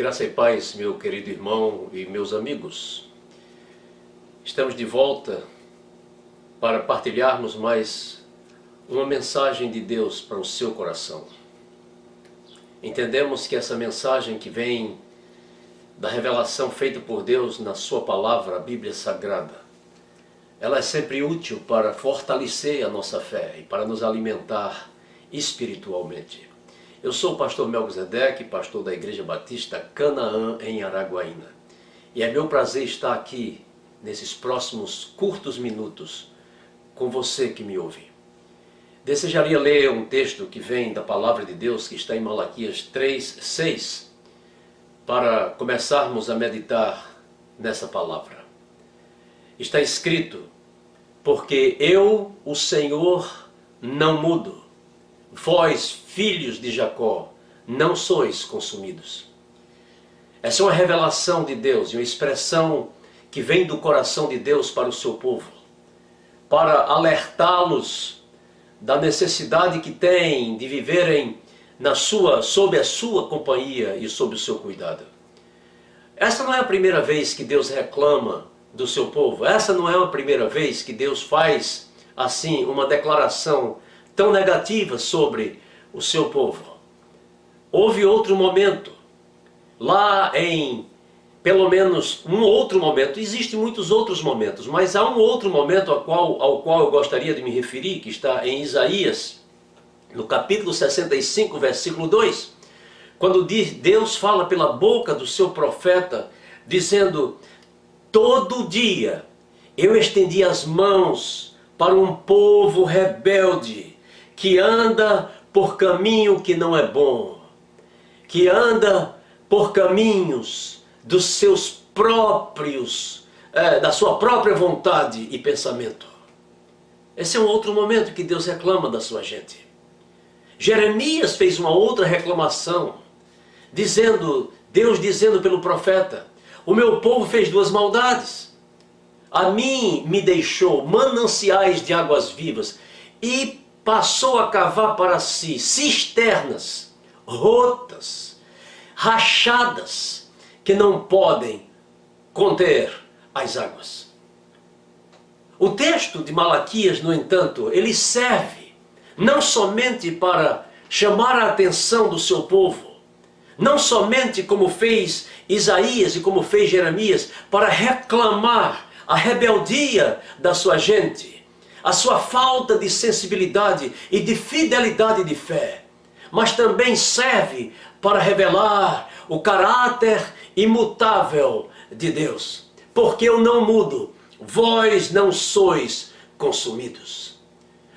Graça e paz, meu querido irmão e meus amigos. Estamos de volta para partilharmos mais uma mensagem de Deus para o seu coração. Entendemos que essa mensagem que vem da revelação feita por Deus na sua palavra, a Bíblia Sagrada, ela é sempre útil para fortalecer a nossa fé e para nos alimentar espiritualmente. Eu sou o pastor Melquisedeque, pastor da Igreja Batista Canaã, em Araguaína. E é meu prazer estar aqui, nesses próximos curtos minutos, com você que me ouve. Desejaria ler um texto que vem da Palavra de Deus, que está em Malaquias 3:6, para começarmos a meditar nessa palavra. Está escrito: porque eu, o Senhor, não mudo. Vós, filhos de Jacó, não sois consumidos. Essa é uma revelação de Deus, e uma expressão que vem do coração de Deus para o seu povo, para alertá-los da necessidade que têm de viverem sob a sua companhia e sob o seu cuidado. Essa não é a primeira vez que Deus reclama do seu povo. Essa não é a primeira vez que Deus faz assim uma declaração tão negativa sobre o seu povo. Houve outro momento, lá em pelo menos um outro momento, existem muitos outros momentos, mas há um outro momento ao qual eu gostaria de me referir, que está em Isaías, no capítulo 65, versículo 2, quando Deus fala pela boca do seu profeta, dizendo: todo dia eu estendi as mãos para um povo rebelde, que anda por caminho que não é bom, que anda por caminhos dos seus próprios, da sua própria vontade e pensamento. Esse é um outro momento que Deus reclama da sua gente. Jeremias fez uma outra reclamação, Deus dizendo pelo profeta: o meu povo fez duas maldades. A mim me deixou mananciais de águas vivas e passou a cavar para si cisternas rotas, rachadas, que não podem conter as águas. O texto de Malaquias, no entanto, ele serve não somente para chamar a atenção do seu povo, não somente como fez Isaías e como fez Jeremias, para reclamar a rebeldia da sua gente, a sua falta de sensibilidade e de fidelidade de fé, mas também serve para revelar o caráter imutável de Deus. Porque eu não mudo, vós não sois consumidos.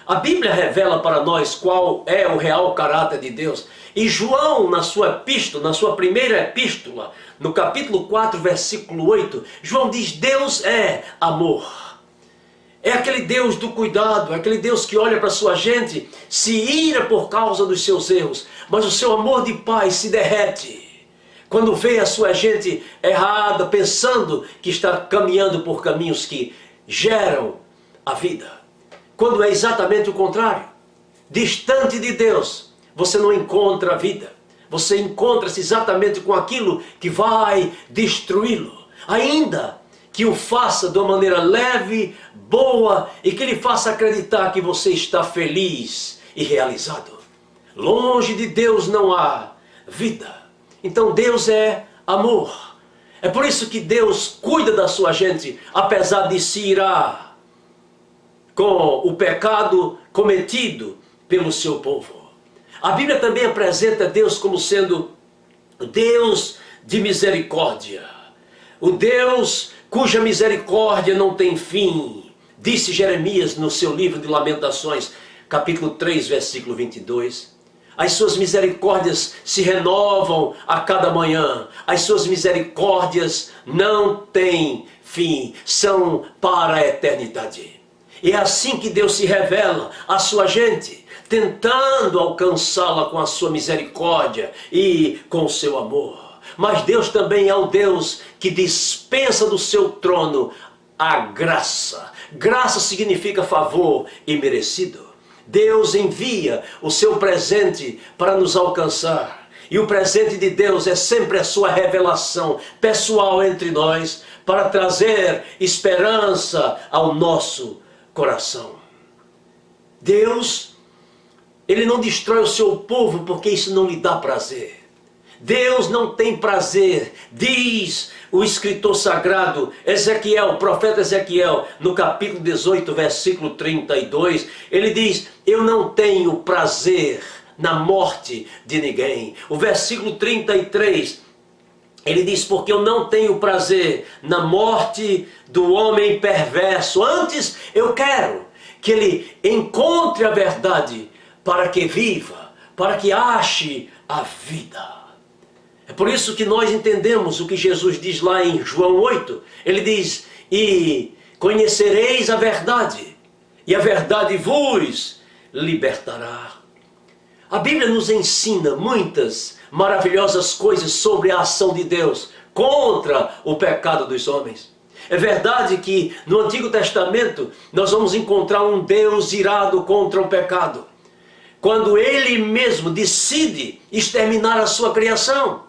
A Bíblia revela para nós qual é o real caráter de Deus. E João, na sua epístola, na sua primeira epístola, no capítulo 4, versículo 8, João diz: Deus é amor. É aquele Deus do cuidado, é aquele Deus que olha para a sua gente, se ira por causa dos seus erros, mas o seu amor de pai se derrete quando vê a sua gente errada, pensando que está caminhando por caminhos que geram a vida. Quando é exatamente o contrário. Distante de Deus, você não encontra a vida. Você encontra-se exatamente com aquilo que vai destruí-lo. Ainda que o faça de uma maneira leve, boa, e que lhe faça acreditar que você está feliz e realizado. Longe de Deus não há vida. Então Deus é amor. É por isso que Deus cuida da sua gente, apesar de se irar com o pecado cometido pelo seu povo. A Bíblia também apresenta Deus como sendo Deus de misericórdia. O Deus cuja misericórdia não tem fim, disse Jeremias no seu livro de Lamentações, capítulo 3, versículo 22. As suas misericórdias se renovam a cada manhã. As suas misericórdias não têm fim, são para a eternidade. E é assim que Deus se revela à sua gente, tentando alcançá-la com a sua misericórdia e com o seu amor. Mas Deus também é o Deus que dispensa do seu trono a graça. Graça significa favor imerecido. Deus envia o seu presente para nos alcançar. E o presente de Deus é sempre a sua revelação pessoal entre nós, para trazer esperança ao nosso coração. Deus, Ele não destrói o seu povo porque isso não lhe dá prazer. Deus não tem prazer, diz o escritor sagrado Ezequiel, o profeta Ezequiel, no capítulo 18, versículo 32, ele diz: eu não tenho prazer na morte de ninguém. O versículo 33, ele diz: porque eu não tenho prazer na morte do homem perverso, antes eu quero que ele encontre a verdade para que viva, para que ache a vida. É por isso que nós entendemos o que Jesus diz lá em João 8. Ele diz: e conhecereis a verdade, e a verdade vos libertará. A Bíblia nos ensina muitas maravilhosas coisas sobre a ação de Deus contra o pecado dos homens. É verdade que no Antigo Testamento nós vamos encontrar um Deus irado contra o pecado, quando Ele mesmo decide exterminar a sua criação.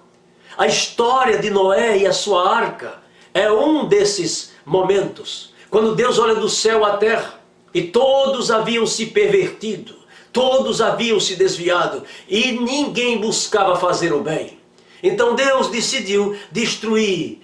A história de Noé e a sua arca é um desses momentos, quando Deus olha do céu à terra e todos haviam se pervertido, todos haviam se desviado e ninguém buscava fazer o bem. Então Deus decidiu destruir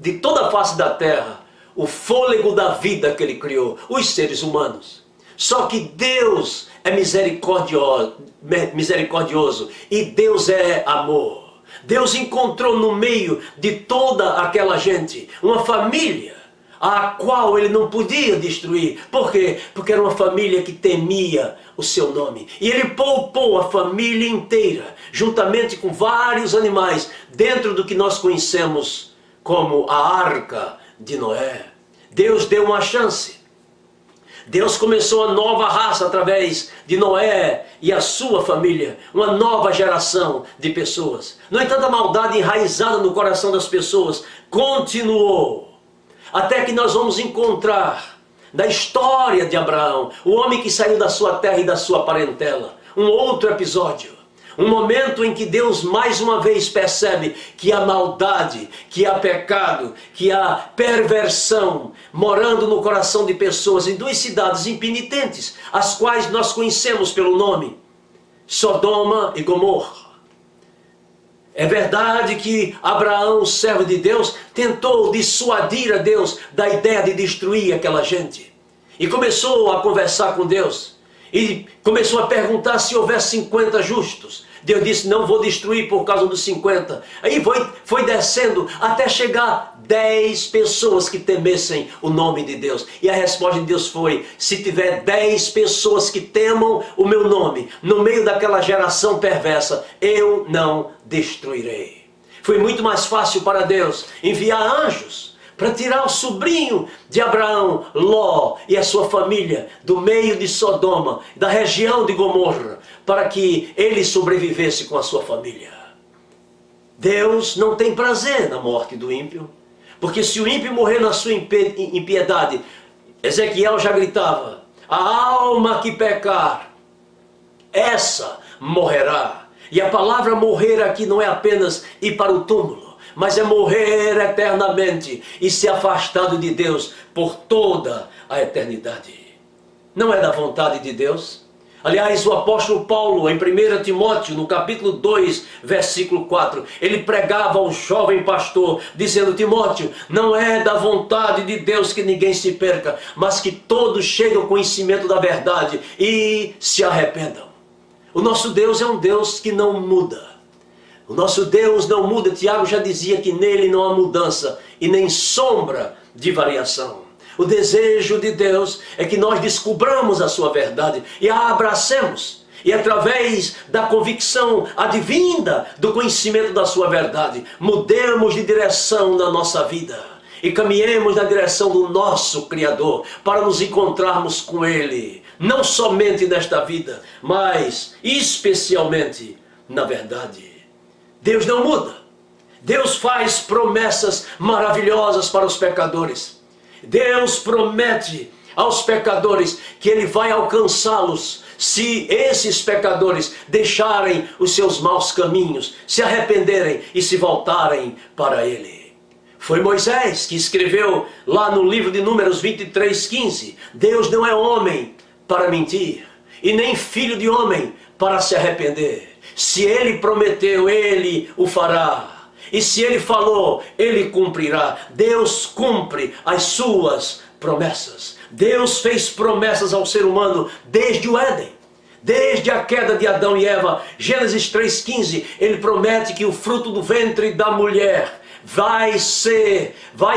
de toda a face da terra o fôlego da vida que Ele criou, os seres humanos. Só que Deus é misericordioso e Deus é amor. Deus encontrou no meio de toda aquela gente uma família a qual Ele não podia destruir. Por quê? Porque era uma família que temia o seu nome. E Ele poupou a família inteira, juntamente com vários animais, dentro do que nós conhecemos como a Arca de Noé. Deus deu uma chance. Deus começou uma nova raça através de Noé e a sua família, uma nova geração de pessoas. No entanto, a maldade enraizada no coração das pessoas continuou, até que nós vamos encontrar na história de Abraão, o homem que saiu da sua terra e da sua parentela, um outro episódio. Um momento em que Deus mais uma vez percebe que há maldade, que há pecado, que há perversão morando no coração de pessoas em duas cidades impenitentes, as quais nós conhecemos pelo nome Sodoma e Gomorra. É verdade que Abraão, servo de Deus, tentou dissuadir a Deus da ideia de destruir aquela gente. E começou a conversar com Deus. E começou a perguntar se houver 50 justos. Deus disse: não vou destruir por causa dos 50. Aí foi descendo até chegar 10 pessoas que temessem o nome de Deus. E a resposta de Deus foi: se tiver 10 pessoas que temam o meu nome no meio daquela geração perversa, eu não destruirei. Foi muito mais fácil para Deus enviar anjos para tirar o sobrinho de Abraão, Ló, e a sua família do meio de Sodoma, da região de Gomorra, para que ele sobrevivesse com a sua família. Deus não tem prazer na morte do ímpio, porque se o ímpio morrer na sua impiedade, Ezequiel já gritava: a alma que pecar, essa morrerá. E a palavra morrer aqui não é apenas ir para o túmulo, mas é morrer eternamente e ser afastado de Deus por toda a eternidade. Não é da vontade de Deus? Aliás, o apóstolo Paulo, em 1 Timóteo, no capítulo 2, versículo 4, ele pregava ao jovem pastor, dizendo: Timóteo, não é da vontade de Deus que ninguém se perca, mas que todos cheguem ao conhecimento da verdade e se arrependam. O nosso Deus é um Deus que não muda. O nosso Deus não muda. Tiago já dizia que nele não há mudança e nem sombra de variação. O desejo de Deus é que nós descubramos a sua verdade e a abracemos. E através da convicção advinda do conhecimento da sua verdade, mudemos de direção na nossa vida e caminhemos na direção do nosso Criador para nos encontrarmos com Ele, não somente nesta vida, mas especialmente na verdade. Deus não muda. Deus faz promessas maravilhosas para os pecadores. Deus promete aos pecadores que Ele vai alcançá-los se esses pecadores deixarem os seus maus caminhos, se arrependerem e se voltarem para Ele. Foi Moisés que escreveu lá no livro de Números 23:15, Deus não é homem para mentir, e nem filho de homem para se arrepender. Se Ele prometeu, Ele o fará. E se Ele falou, Ele cumprirá. Deus cumpre as suas promessas. Deus fez promessas ao ser humano desde o Éden. Desde a queda de Adão e Eva. Gênesis 3:15, Ele promete que o fruto do ventre da mulher vai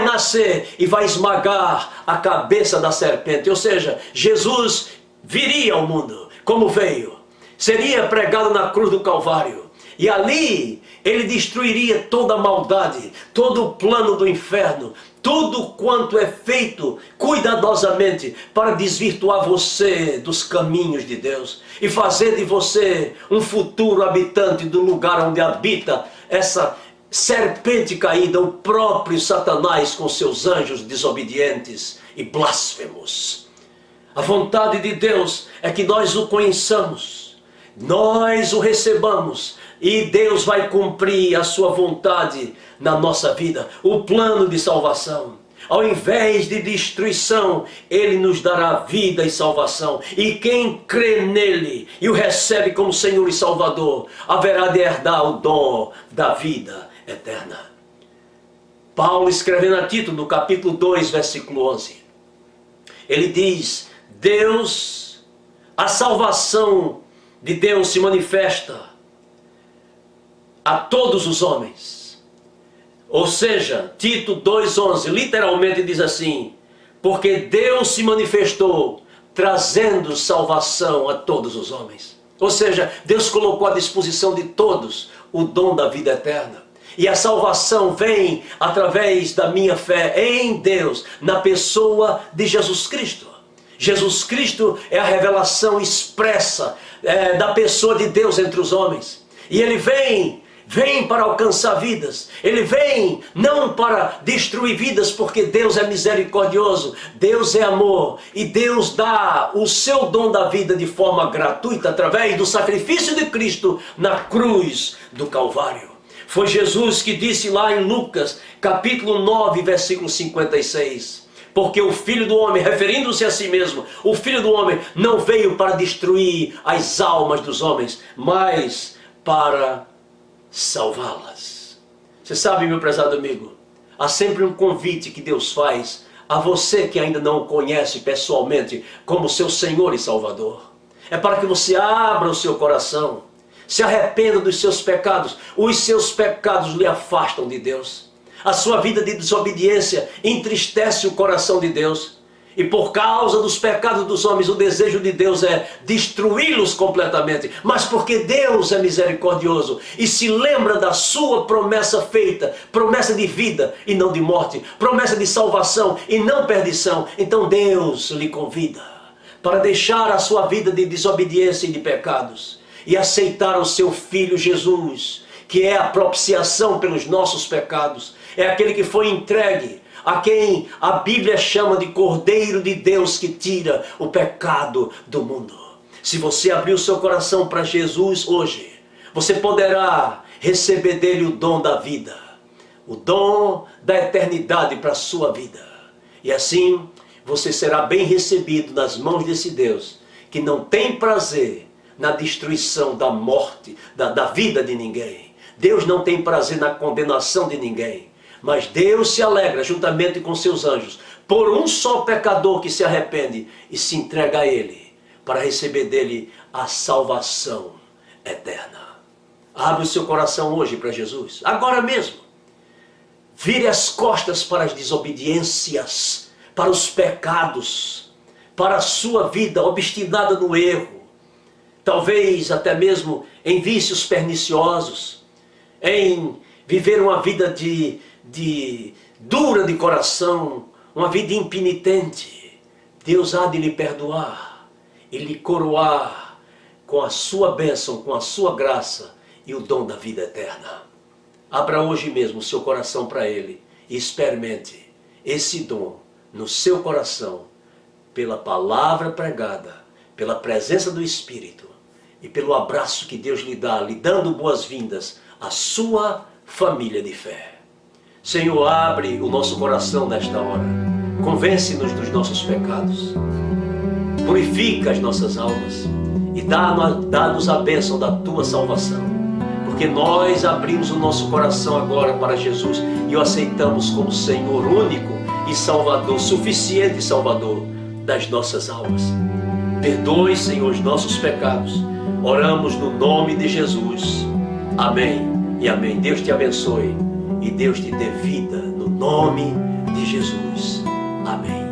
nascer e vai esmagar a cabeça da serpente. Ou seja, Jesus viria ao mundo como veio. Seria pregado na cruz do Calvário. E ali Ele destruiria toda a maldade, todo o plano do inferno, tudo quanto é feito cuidadosamente para desvirtuar você dos caminhos de Deus e fazer de você um futuro habitante do lugar onde habita essa serpente caída, o próprio Satanás com seus anjos desobedientes e blasfemos. A vontade de Deus é que nós o conheçamos, nós o recebamos, e Deus vai cumprir a sua vontade na nossa vida, o plano de salvação. Ao invés de destruição, Ele nos dará vida e salvação. E quem crê nele e o recebe como Senhor e Salvador, haverá de herdar o dom da vida eterna. Paulo, escrevendo a Tito, no capítulo 2, versículo 11, ele diz: a salvação de Deus se manifesta a todos os homens. Ou seja, Tito 2,11 literalmente diz assim: porque Deus se manifestou trazendo salvação a todos os homens. Ou seja, Deus colocou à disposição de todos o dom da vida eterna. E a salvação vem através da minha fé em Deus, na pessoa de Jesus Cristo. Jesus Cristo é a revelação expressa da pessoa de Deus entre os homens. E Ele vem para alcançar vidas. Ele vem não para destruir vidas, porque Deus é misericordioso, Deus é amor, e Deus dá o seu dom da vida de forma gratuita através do sacrifício de Cristo na cruz do Calvário. Foi Jesus que disse lá em Lucas capítulo 9, versículo 56, porque o Filho do Homem, referindo-se a si mesmo, o Filho do Homem não veio para destruir as almas dos homens, mas para salvá-las. Você sabe, meu prezado amigo, há sempre um convite que Deus faz a você que ainda não o conhece pessoalmente como seu Senhor e Salvador. É para que você abra o seu coração, se arrependa dos seus pecados. Os seus pecados lhe afastam de Deus. A sua vida de desobediência entristece o coração de Deus. E por causa dos pecados dos homens, o desejo de Deus é destruí-los completamente. Mas porque Deus é misericordioso e se lembra da sua promessa feita, promessa de vida e não de morte, promessa de salvação e não perdição, então Deus lhe convida para deixar a sua vida de desobediência e de pecados e aceitar o seu Filho Jesus, que é a propiciação pelos nossos pecados. É aquele que foi entregue, a quem a Bíblia chama de Cordeiro de Deus, que tira o pecado do mundo. Se você abrir o seu coração para Jesus hoje, você poderá receber dele o dom da vida, o dom da eternidade para a sua vida. E assim você será bem recebido nas mãos desse Deus, que não tem prazer na destruição da morte, da vida de ninguém. Deus não tem prazer na condenação de ninguém. Mas Deus se alegra juntamente com seus anjos por um só pecador que se arrepende e se entrega a Ele para receber dele a salvação eterna. Abre o seu coração hoje para Jesus, agora mesmo. Vire as costas para as desobediências, para os pecados, para a sua vida obstinada no erro, talvez até mesmo em vícios perniciosos, em viver uma vida dura de coração, uma vida impenitente. Deus há de lhe perdoar e lhe coroar com a sua bênção, com a sua graça e o dom da vida eterna. Abra hoje mesmo o seu coração para Ele e experimente esse dom no seu coração pela palavra pregada, pela presença do Espírito e pelo abraço que Deus lhe dá, lhe dando boas-vindas à sua família de fé. Senhor, abre o nosso coração nesta hora, convence-nos dos nossos pecados, purifica as nossas almas e dá-nos a bênção da tua salvação, porque nós abrimos o nosso coração agora para Jesus e o aceitamos como Senhor único e Salvador, suficiente Salvador das nossas almas. Perdoe, Senhor, os nossos pecados. Oramos no nome de Jesus. Amém e amém. Deus te abençoe e Deus te dê vida no nome de Jesus. Amém.